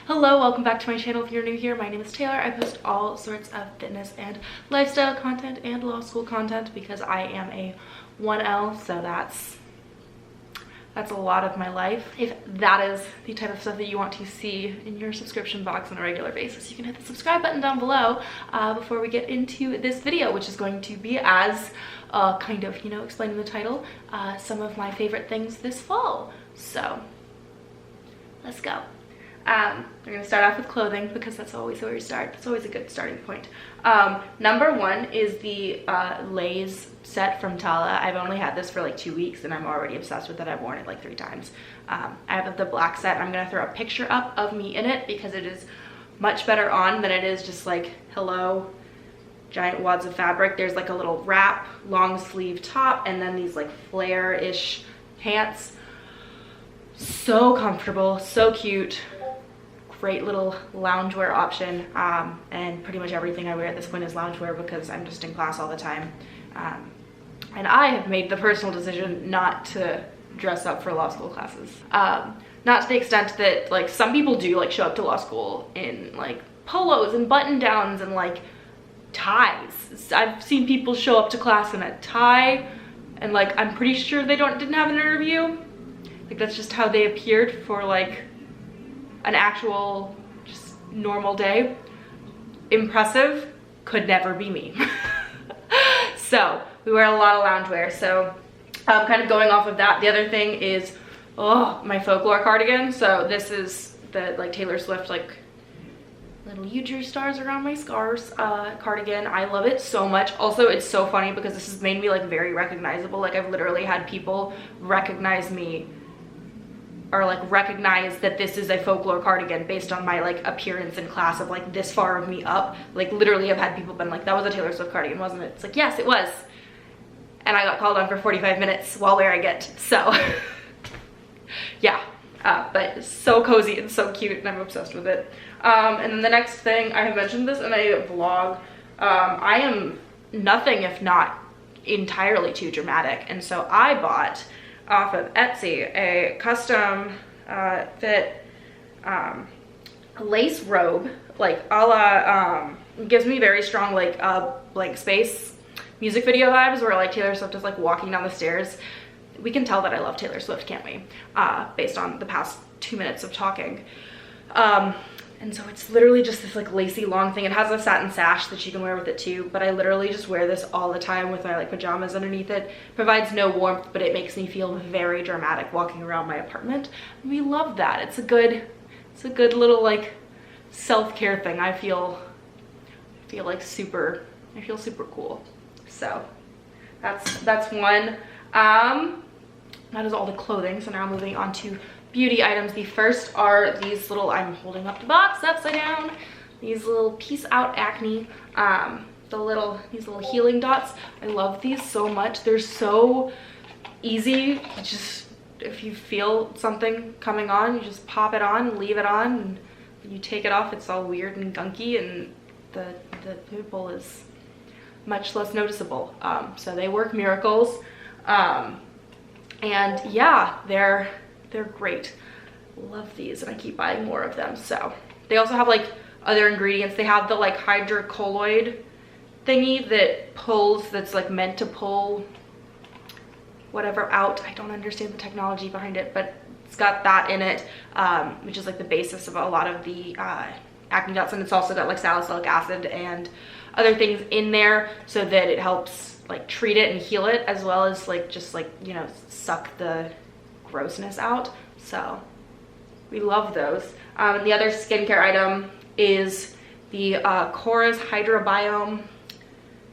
Hello, welcome back to my channel. If you're new here, my name is Taylor. I post all sorts of fitness and lifestyle content and law school content because I am a 1L, so that's a lot of my life. If that is the type of stuff that you want to see in your subscription box on a regular basis, you can hit the subscribe button down below before we get into this video, which is going to be as kind of, you know, explaining the title, some of my favorite things this fall. So let's go. We're going to start off with clothing because that's always where we start. That's always a good starting point. Number one is the Lay's set from Tala. I've only had this for like 2 weeks and I'm already obsessed with it. I've worn it like 3 times. I have the black set. I'm going to throw a picture up of me in it because it is much better on than it is just like, hello, giant wads of fabric. There's like a little wrap, long sleeve top, and then these like flare-ish pants. So comfortable, so cute. Great little loungewear option, and pretty much everything I wear at this point is loungewear because I'm just in class all the time. And I have made the personal decision not to dress up for law school classes. Not to the extent that like some people do like show up to law school in like polos and button downs and like ties. I've seen people show up to class in a tie and like I'm pretty sure they didn't have an interview. Like that's just how they appeared for like an actual just normal day. Impressive, could never be me. So we wear a lot of loungewear. So kind of going off of that, the other thing is my folklore cardigan. So this is the like Taylor Swift like little you drew stars around my scars cardigan. I love it so much. Also it's so funny because this has made me like very recognizable. Like I've literally had people recognize me or like recognize that this is a folklore cardigan based on my like appearance in class of like this far of me up. Like literally I've had people been like, that was a Taylor Swift cardigan, wasn't it? It's like, yes, it was. And I got called on for 45 minutes while wearing it. So yeah, but it's so cozy and so cute and I'm obsessed with it. And then the next thing, I have mentioned this in a vlog, I am nothing if not entirely too dramatic. And so I bought off of Etsy a custom fit lace robe, like a la gives me very strong like Space music video vibes where like Taylor Swift is like walking down the stairs. We can tell that I love Taylor Swift, can't we? Based on the past 2 minutes of talking. And so it's literally just this like lacy long thing. It has a satin sash that you can wear with it too, but I literally just wear this all the time with my like pajamas underneath it. Provides no warmth, but it makes me feel very dramatic walking around my apartment. And we love that. It's a good little like self-care thing. I feel super cool. So that's one. That is all the clothing. So now I'm moving on to beauty items. The first are these little, I'm holding up the box upside down, these little Peace Out Acne, these little healing dots. I love these so much. They're so easy. Just if you feel something coming on, you just pop it on, leave it on, and when you take it off, it's all weird and gunky and the pimple is much less noticeable. So they work miracles. And yeah, they're great. Love these and I keep buying more of them. So they also have like other ingredients. They have the like hydrocolloid thingy that pulls, that's like meant to pull whatever out. I don't understand the technology behind it, but it's got that in it, which is like the basis of a lot of the acne dots. And it's also got like salicylic acid and other things in there so that it helps like treat it and heal it, as well as like just like, you know, suck the grossness out. So we love those. The other skincare item is the Korres Hydrobiome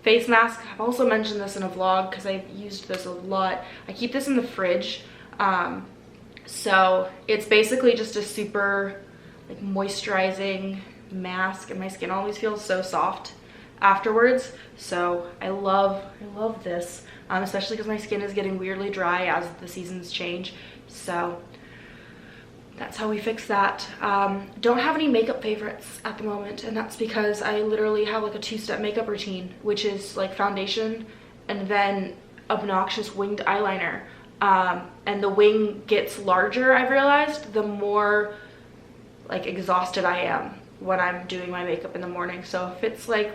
face mask. I've also mentioned this in a vlog because I've used this a lot. I keep this in the fridge. So it's basically just a super like moisturizing mask and my skin always feels so soft afterwards. So I love this, especially because my skin is getting weirdly dry as the seasons change. So that's how we fix that. Don't have any makeup favorites at the moment, and that's because I literally have like a 2-step makeup routine, which is like foundation and then obnoxious winged eyeliner. And the wing gets larger, I've realized, the more like exhausted I am when I'm doing my makeup in the morning. So if it's like,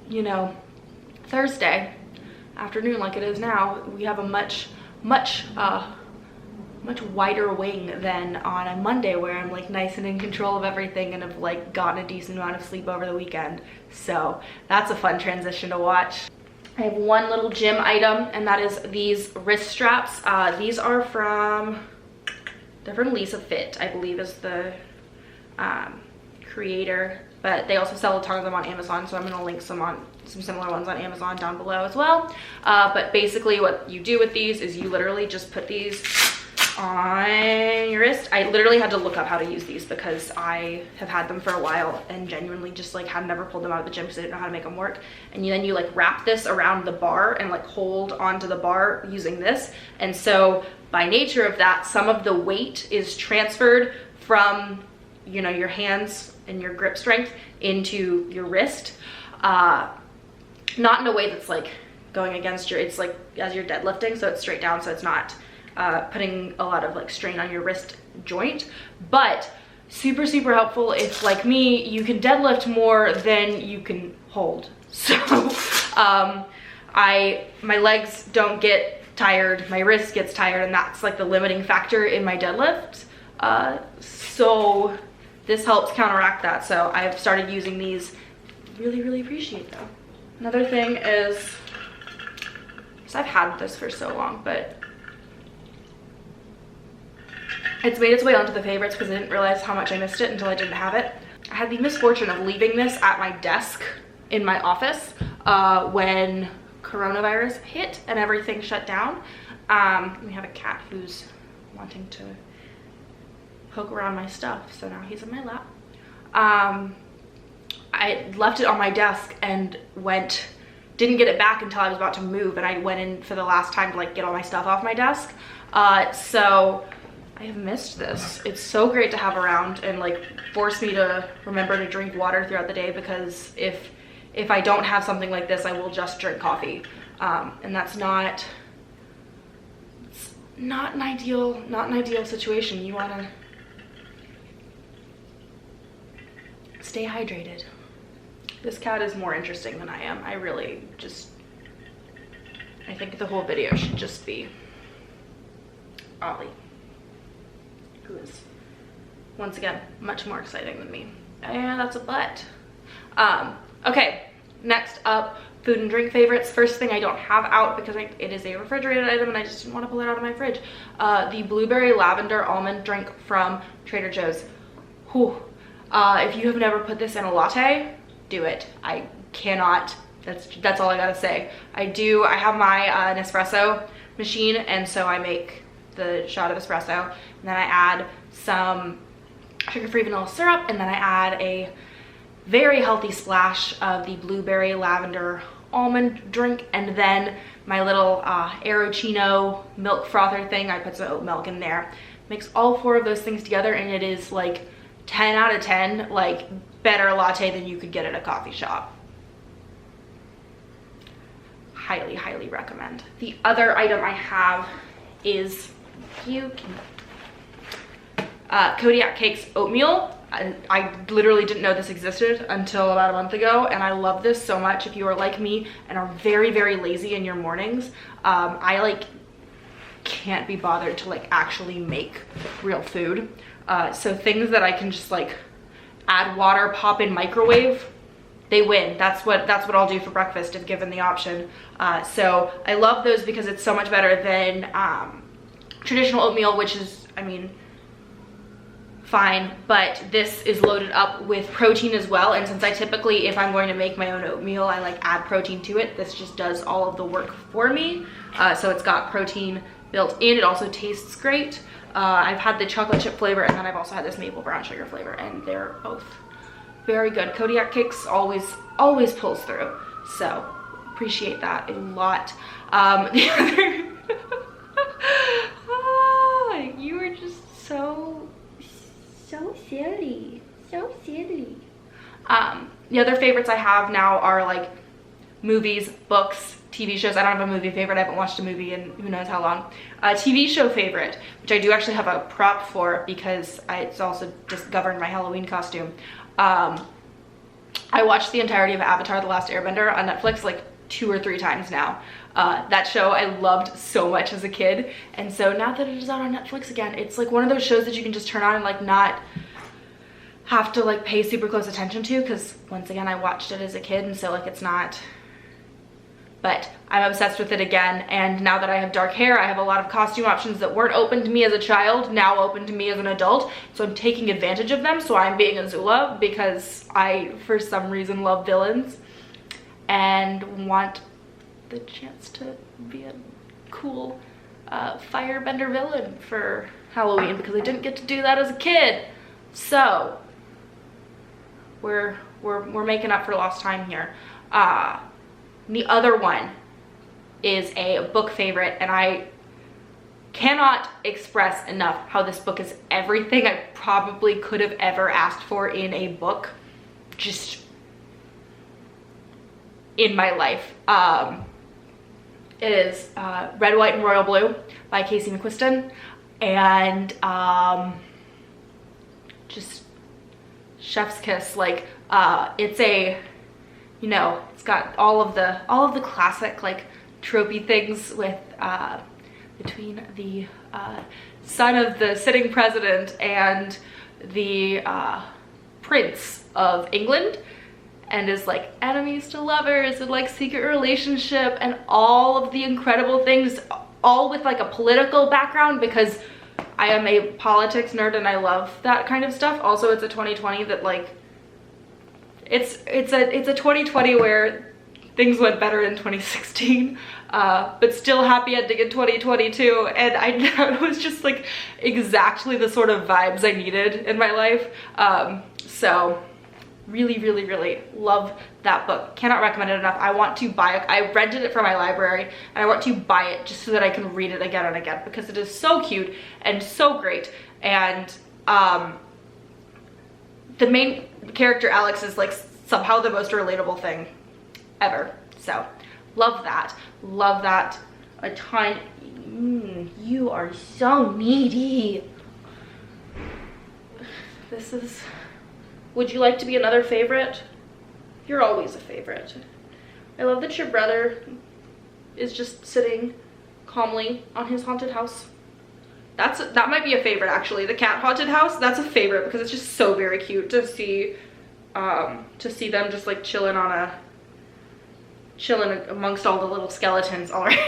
you know, Thursday afternoon like it is now, we have a much wider wing than on a Monday where I'm like nice and in control of everything and have like gotten a decent amount of sleep over the weekend. So that's a fun transition to watch. I have one little gym item, and that is these wrist straps. These are from, they're from Lisa Fit, I believe is the creator, but they also sell a ton of them on Amazon, so I'm gonna link some similar ones on Amazon down below as well. But basically what you do with these is you literally just put these on your wrist. I literally had to look up how to use these because I have had them for a while and genuinely just like had never pulled them out of the gym because I didn't know how to make them work. And then you like wrap this around the bar and like hold onto the bar using this. And so by nature of that, some of the weight is transferred from, you know, your hands and your grip strength into your wrist. Not in a way that's like going against your, it's like as you're deadlifting, so it's straight down, so it's not putting a lot of like strain on your wrist joint, but super helpful if, like me, you can deadlift more than you can hold. So my legs don't get tired, my wrist gets tired, and that's like the limiting factor in my deadlift. So this helps counteract that. So I've started using these. Really appreciate them. Another thing is, so I've had this for so long, but it's made its way onto the favorites because I didn't realize how much I missed it until I didn't have it. I had the misfortune of leaving this at my desk in my office when coronavirus hit and everything shut down. We have a cat who's wanting to poke around my stuff, so now he's in my lap. I left it on my desk and didn't get it back until I was about to move, and I went in for the last time to like get all my stuff off my desk. So I have missed this. It's so great to have around and like force me to remember to drink water throughout the day, because if I don't have something like this, I will just drink coffee. And that's not an ideal situation. You want to stay hydrated. This cat is more interesting than I am. I think the whole video should just be Ollie, who is, once again, much more exciting than me. And that's a butt. Okay, next up, food and drink favorites. First thing I don't have out because it is a refrigerated item and I just didn't want to pull it out of my fridge. The blueberry lavender almond drink from Trader Joe's. Whew. If you have never put this in a latte, do it. I cannot, that's all I gotta say. I have my Nespresso machine, and so I make the shot of espresso, and then I add some sugar-free vanilla syrup, and then I add a very healthy splash of the blueberry lavender almond drink, and then my little Aerochino milk frother thing, I put some oat milk in there. Mix all four of those things together, and it is like 10 out of 10, like better latte than you could get at a coffee shop. Highly recommend. The other item I have is Kodiak Cakes oatmeal. I literally didn't know this existed until about a month ago, and I love this so much. If you are like me and are very lazy in your mornings, I like can't be bothered to like actually make real food. So things that I can just like add water, pop in, microwave, they win. That's what I'll do for breakfast if given the option. So I love those because it's so much better than traditional oatmeal, which is, I mean, fine, but this is loaded up with protein as well. And since I typically, if I'm going to make my own oatmeal, I like add protein to it, this just does all of the work for me. So it's got protein built in. It also tastes great. I've had the chocolate chip flavor, and then I've also had this maple brown sugar flavor, and they're both very good. Kodiak Cakes always pulls through, so appreciate that a lot. The other you were just so silly. The other favorites I have now are like movies, books, TV shows. I don't have a movie favorite. I haven't watched a movie in who knows how long. TV show favorite, which I do actually have a prop for because it's also just governed my Halloween costume. I watched the entirety of Avatar: The Last Airbender on Netflix like 2 or 3 times now. That show I loved so much as a kid, and so now that it is out on Netflix again, it's like one of those shows that you can just turn on and like not have to like pay super close attention to, because once again I watched it as a kid, and so like it's not, but I'm obsessed with it again. And now that I have dark hair, I have a lot of costume options that weren't open to me as a child, now open to me as an adult, so I'm taking advantage of them. So I'm being Azula because I for some reason love villains and want the chance to be a cool firebender villain for Halloween, because I didn't get to do that as a kid. So we're making up for lost time here. The other one is a book favorite, and I cannot express enough how this book is everything I probably could have ever asked for in a book, just in my life. It is Red, White, and Royal Blue by Casey McQuiston, and just chef's kiss. Like it's a, you know, it's got all of the classic like tropey things with between the son of the sitting president and the prince of England, and is like enemies to lovers and like secret relationship and all of the incredible things, all with like a political background, because I am a politics nerd and I love that kind of stuff. Also, it's a 2020 that like it's a 2020 where things went better in 2016, but still happy ending in 2022, and it was just like exactly the sort of vibes I needed in my life. So really love that book. Cannot recommend it enough. I want to buy it. I rented it from my library, and I want to buy it just so that I can read it again and again, because it is so cute and so great. And the main character, Alex, is like somehow the most relatable thing ever. So love that a ton. You are so needy. This is, would you like to be another favorite? You're always a favorite. I love that your brother is just sitting calmly on his haunted house. That might be a favorite, actually. The cat haunted house, that's a favorite, because it's just so very cute to see them just like chilling amongst all the little skeletons already.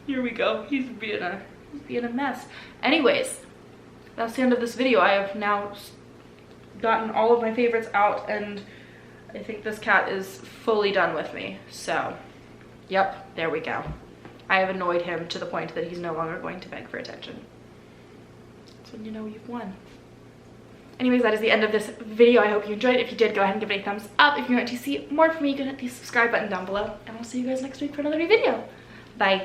Here we go. He's being a mess. Anyways, that's the end of this video. I have now gotten all of my favorites out, and I think this cat is fully done with me. So, yep, there we go. I have annoyed him to the point that he's no longer going to beg for attention. That's when you know you've won. Anyways, that is the end of this video. I hope you enjoyed it. If you did, go ahead and give it a thumbs up. If you want to see more from me, you can hit the subscribe button down below, and I'll see you guys next week for another new video. Bye.